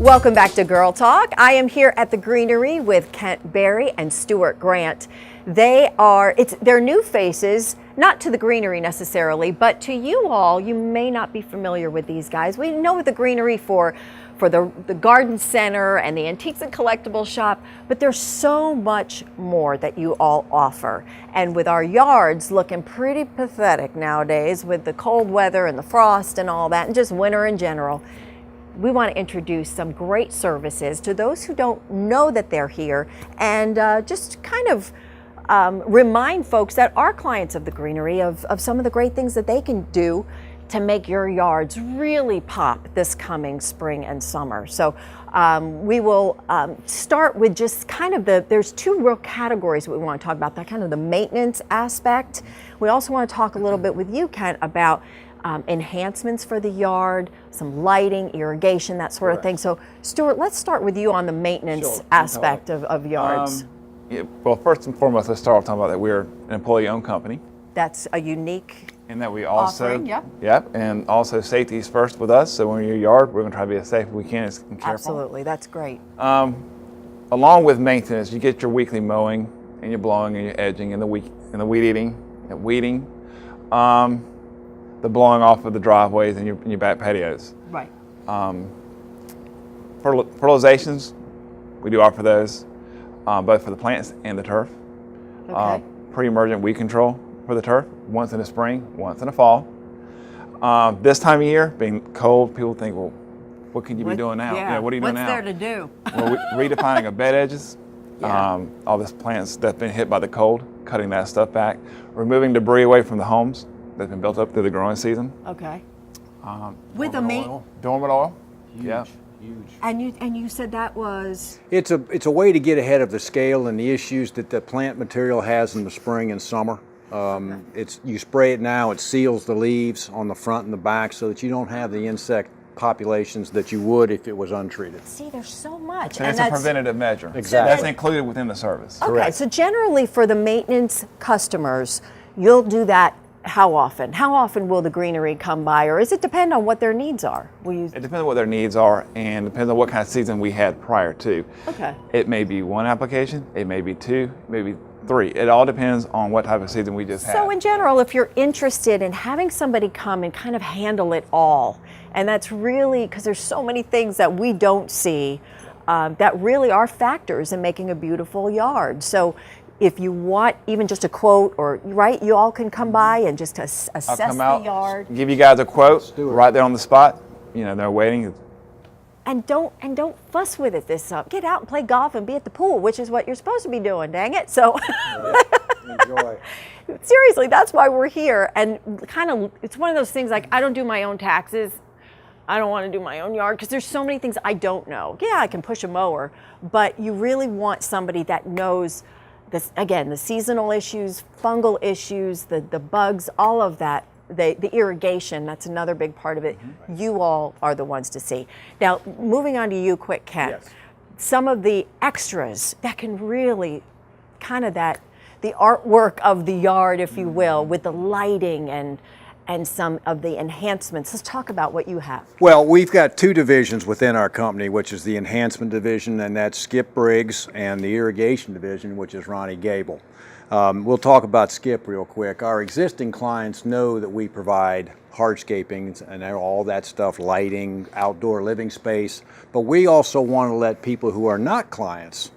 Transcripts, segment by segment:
Welcome back to Girl Talk. I am here at the Greenery with Kent Berry and Stuart Grant. They're new faces, not to the Greenery necessarily, but to you all, you may not be familiar with these guys. We know the Greenery for the garden center and the antiques and collectibles shop, but there's so much more that you all offer. And with our yards looking pretty pathetic nowadays with the cold weather and the frost and all that, and just winter in general, we want to introduce some great services to those who don't know that they're here, and just kind of remind folks that are clients of the Greenery of some of the great things that they can do to make your yards really pop this coming spring and summer. So we will start with just kind of there's two real categories we want to talk about, that kind of the maintenance aspect. We also want to talk a little bit with you, Kent, about enhancements for the yard, some lighting, irrigation, that sort of thing. So Stuart, let's start with you on the maintenance aspect of yards. Well, first and foremost, let's start off talking about that we're an employee-owned company. That's a unique and that we also offering, and also safety is first with us. So when we're in your yard, we're going to try to be as safe as we can and careful. Absolutely, that's great. Along with maintenance, you get your weekly mowing and your blowing and your edging and the weed eating and weeding. The blowing off of the driveways and your back patios. Right. Fertilizations, we do offer those, both for the plants and the turf. Okay. Pre-emergent weed control for the turf, once in the spring, once in the fall. This time of year, being cold, people think, well, what can you be doing now? Yeah, what are you doing now? What's there to do? Well, redefining of bed edges, all this plants that's been hit by the cold, cutting that stuff back, removing debris away from the homes that's been built up through the growing season. Okay. With Dormant oil. Huge. And you said that was? It's a way to get ahead of the scale and the issues that the plant material has in the spring and summer. You spray it now, it seals the leaves on the front and the back so that you don't have the insect populations that you would if it was untreated. See, there's so much. And it's a preventative measure. Exactly. That's included within the service. Okay, Correct. so generally for the maintenance customers, you'll do that how often? How often will the Greenery come by, or does it depend on what their needs are? It depends on what their needs are, and depends on what kind of season we had prior to. Okay. It may be one application, it may be two, maybe three. It all depends on what type of season we just had. So in general, if you're interested in having somebody come and kind of handle it all, and that's really, because there's so many things that we don't see that really are factors in making a beautiful yard. So if you want even just a quote, you all can come by and just assess the yard. Give you guys a quote right there on the spot. They're waiting. And don't fuss with it get out and play golf and be at the pool, which is what you're supposed to be doing, dang it. So Enjoy. Seriously, that's why we're here. And kind of, it's one of those things like, I don't do my own taxes. I don't want to do my own yard because there's so many things I don't know. Yeah, I can push a mower, but you really want somebody that knows this, again, the seasonal issues, fungal issues, the bugs, all of that. The irrigation, that's another big part of it. Mm-hmm. You all are the ones to see. Now, moving on to you quick, Kent. Yes. Some of the extras that can really kind of the artwork of the yard, if you will, with the lighting and some of the enhancements. Let's talk about what you have. Well, we've got two divisions within our company, which is the enhancement division, and that's Skip Briggs, and the irrigation division, which is Ronnie Gable. We'll talk about Skip real quick. Our existing clients know that we provide hardscaping and all that stuff, lighting, outdoor living space, but we also want to let people who are not clients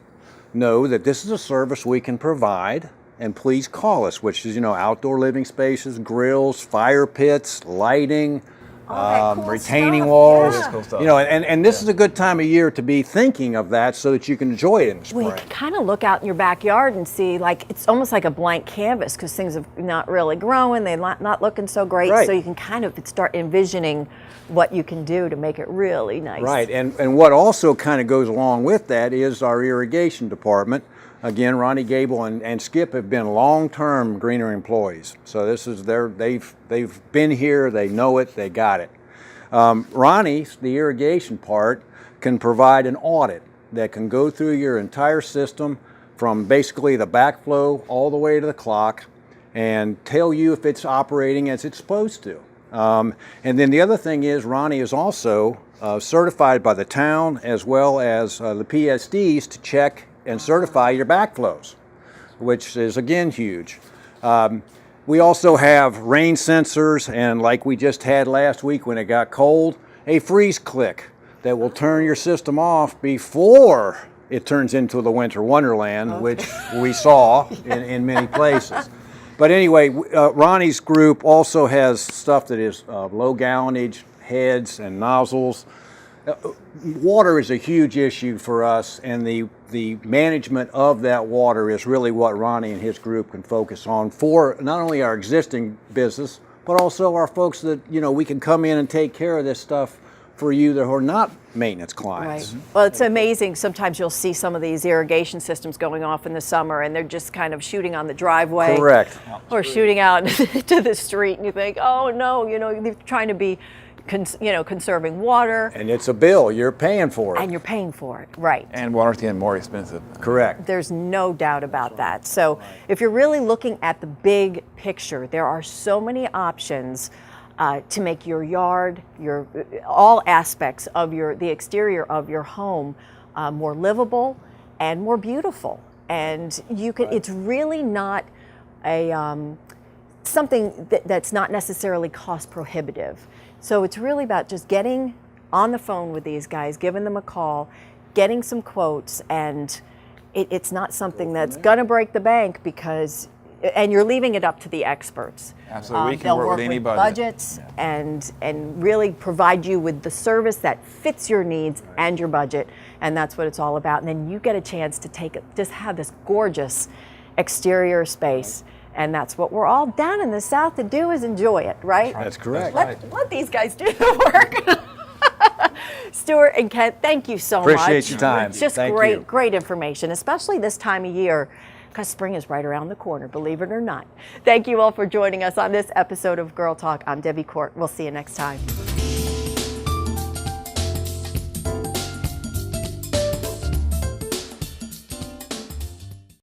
know that this is a service we can provide, and please call us, which is, outdoor living spaces, grills, fire pits, lighting, cool retaining stuff. walls. Yeah. Cool stuff. And this is a good time of year to be thinking of that so that you can enjoy it in the spring. Well, you can kind of look out in your backyard and see, it's almost like a blank canvas because things are not really growing, they're not looking so great. Right. So you can kind of start envisioning what you can do to make it really nice. Right, and what also kind of goes along with that is our irrigation department. Again, Ronnie Gable and Skip have been long-term Greenery employees. So this is they've been here, they know it, they got it. Ronnie, the irrigation part, can provide an audit that can go through your entire system from basically the backflow all the way to the clock and tell you if it's operating as it's supposed to. And then the other thing is Ronnie is also certified by the town as well as the PSDs to check and certify your backflows, which is again huge. We also have rain sensors, and like we just had last week when it got cold, a freeze click that will turn your system off before it turns into the winter wonderland, which we saw in many places. But anyway, Ronnie's group also has stuff that is low gallonage heads and nozzles. Water is a huge issue for us, and the management of that water is really what Ronnie and his group can focus on for not only our existing business, but also our folks that, you know, we can come in and take care of this stuff for you that are not maintenance clients. Right. Well, it's amazing. Sometimes you'll see some of these irrigation systems going off in the summer, and they're just kind of shooting on the driveway. Correct. Or shooting out to the street, and you think, oh no, you know, they're trying to be, conserving water. And it's a bill, you're paying for it. And you're paying for it, right. And water's getting more expensive. Correct. There's no doubt about that. So if you're really looking at the big picture, there are so many options to make your yard, all aspects of the exterior of your home more livable and more beautiful. And you can. It's really not something that's not necessarily cost prohibitive. So it's really about just getting on the phone with these guys, giving them a call, getting some quotes, and it's not something that's going to break the bank and you're leaving it up to the experts. Absolutely, we can they'll work with any budget. budgets and really provide you with the service that fits your needs and your budget, and that's what it's all about. And then you get a chance to just have this gorgeous exterior space. And that's what we're all down in the South to do, is enjoy it, right? That's correct. Let these guys do the work. Stuart and Kent, thank you so much. Appreciate your time. It's just Thank you. great information, especially this time of year, because spring is right around the corner, believe it or not. Thank you all for joining us on this episode of Girl Talk. I'm Debbie Court. We'll see you next time.